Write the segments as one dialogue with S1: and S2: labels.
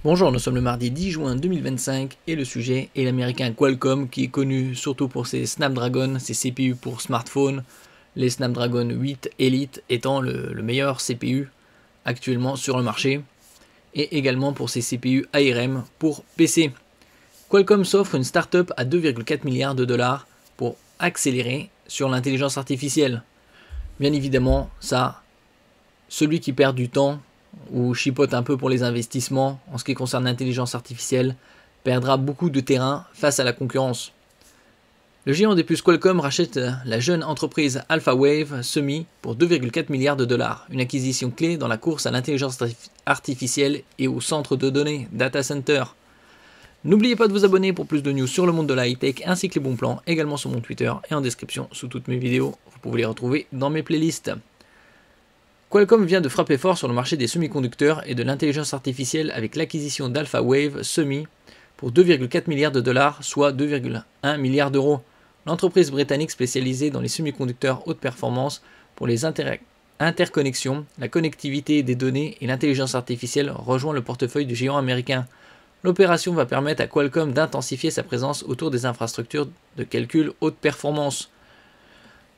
S1: Bonjour, nous sommes le mardi 10 juin 2025 et le sujet est l'américain Qualcomm qui est connu surtout pour ses Snapdragon, ses CPU pour smartphone, les Snapdragon 8 Elite étant le meilleur CPU actuellement sur le marché et également pour ses CPU ARM pour PC. Qualcomm s'offre une start-up à 2,4 milliards de dollars pour accélérer sur l'intelligence artificielle. Bien évidemment, ça, celui qui perd du temps ou chipote un peu pour les investissements en ce qui concerne l'intelligence artificielle, perdra beaucoup de terrain face à la concurrence. Le géant des puces Qualcomm rachète la jeune entreprise AlphaWave Semi pour 2,4 milliards de dollars, une acquisition clé dans la course à l'intelligence artificielle et au centre de données, data center. N'oubliez pas de vous abonner pour plus de news sur le monde de la high-tech ainsi que les bons plans, également sur mon Twitter et en description sous toutes mes vidéos. Vous pouvez les retrouver dans mes playlists. Qualcomm vient de frapper fort sur le marché des semi-conducteurs et de l'intelligence artificielle avec l'acquisition d'AlphaWave Semi pour 2,4 milliards de dollars, soit 2,1 milliards d'euros. L'entreprise britannique spécialisée dans les semi-conducteurs haute performance pour les interconnexions, la connectivité des données et l'intelligence artificielle rejoint le portefeuille du géant américain. L'opération va permettre à Qualcomm d'intensifier sa présence autour des infrastructures de calcul haute performance.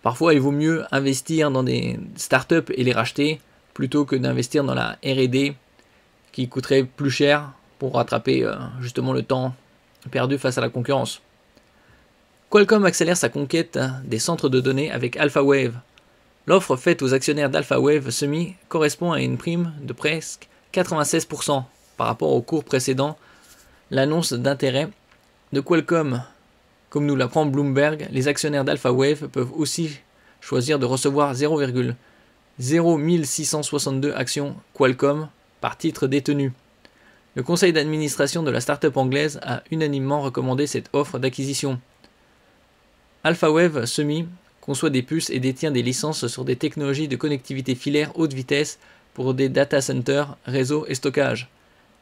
S1: Parfois, il vaut mieux investir dans des startups et les racheter plutôt que d'investir dans la R&D qui coûterait plus cher pour rattraper justement le temps perdu face à la concurrence. Qualcomm accélère sa conquête des centres de données avec AlphaWave. L'offre faite aux actionnaires d'AlphaWave Semi correspond à une prime de presque 96% par rapport au cours précédent. L'annonce d'intérêt de Qualcomm. Comme nous l'apprend Bloomberg, les actionnaires d'AlphaWave peuvent aussi choisir de recevoir 0,0662 actions Qualcomm par titre détenu. Le conseil d'administration de la start-up anglaise a unanimement recommandé cette offre d'acquisition. AlphaWave Semi conçoit des puces et détient des licences sur des technologies de connectivité filaire haute vitesse pour des data centers, réseaux et stockage.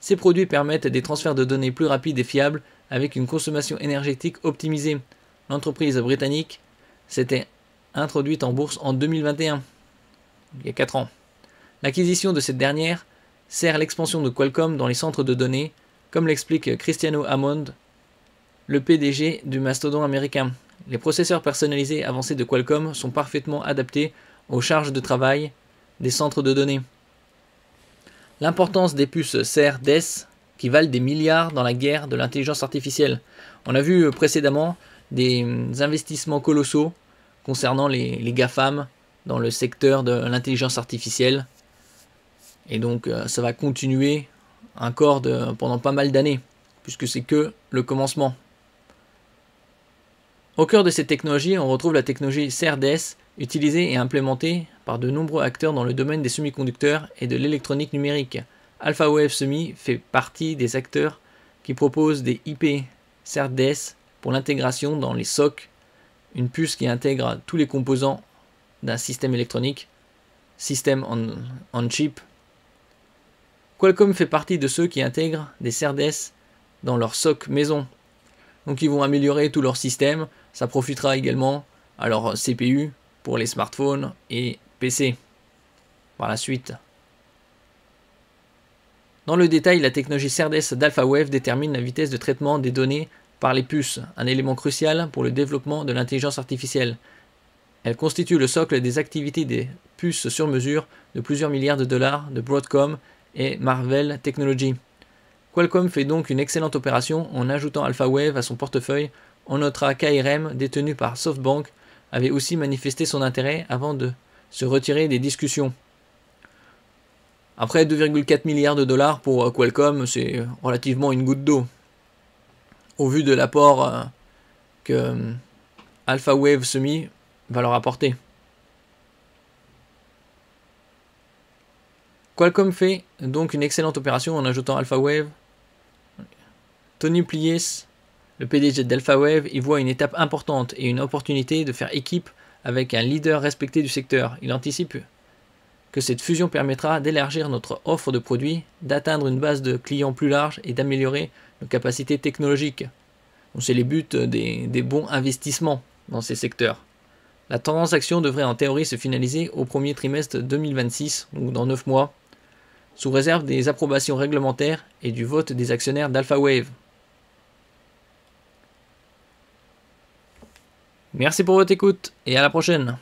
S1: Ces produits permettent des transferts de données plus rapides et fiables avec une consommation énergétique optimisée. L'entreprise britannique s'était introduite en bourse en 2021, il y a 4 ans. L'acquisition de cette dernière sert l'expansion de Qualcomm dans les centres de données, comme l'explique Cristiano Amon, le PDG du mastodon américain. Les processeurs personnalisés avancés de Qualcomm sont parfaitement adaptés aux charges de travail des centres de données. L'importance des puces CER-DES qui valent des milliards dans la guerre de l'intelligence artificielle. On a vu précédemment des investissements colossaux concernant les GAFAM dans le secteur de l'intelligence artificielle. Et donc ça va continuer encore pendant pas mal d'années, puisque c'est que le commencement. Au cœur de cette technologie, on retrouve la technologie CER-DES, utilisée et implémentée par de nombreux acteurs dans le domaine des semi-conducteurs et de l'électronique numérique. AlphaWave Semi fait partie des acteurs qui proposent des IP CER-DES pour l'intégration dans les SoC, une puce qui intègre tous les composants d'un système électronique, System on Chip. Qualcomm fait partie de ceux qui intègrent des CER-DES dans leur SoC maison. Donc ils vont améliorer tout leur système, ça profitera également à leur CPU pour les smartphones et PC par la suite. Dans le détail, la technologie CER-DES d'AlphaWave détermine la vitesse de traitement des données par les puces, un élément crucial pour le développement de l'intelligence artificielle. Elle constitue le socle des activités des puces sur mesure de plusieurs milliards de dollars de Broadcom et Marvell Technology. Qualcomm fait donc une excellente opération en ajoutant AlphaWave à son portefeuille. On notera qu'ARM, détenu par SoftBank, avait aussi manifesté son intérêt avant de se retirer des discussions. Après 2,4 milliards de dollars pour Qualcomm, c'est relativement une goutte d'eau. Au vu de l'apport que AlphaWave Semi va leur apporter. Qualcomm fait donc une excellente opération en ajoutant AlphaWave. Tony Plies, le PDG d'AlphaWave, y voit une étape importante et une opportunité de faire équipe avec un leader respecté du secteur. Il anticipe que cette fusion permettra d'élargir notre offre de produits, d'atteindre une base de clients plus large et d'améliorer nos capacités technologiques. C'est les buts des bons investissements dans ces secteurs. La transaction devrait en théorie se finaliser au premier trimestre 2026, donc dans 9 mois. sous réserve des approbations réglementaires et du vote des actionnaires d'AlphaWave. Merci pour votre écoute et à la prochaine.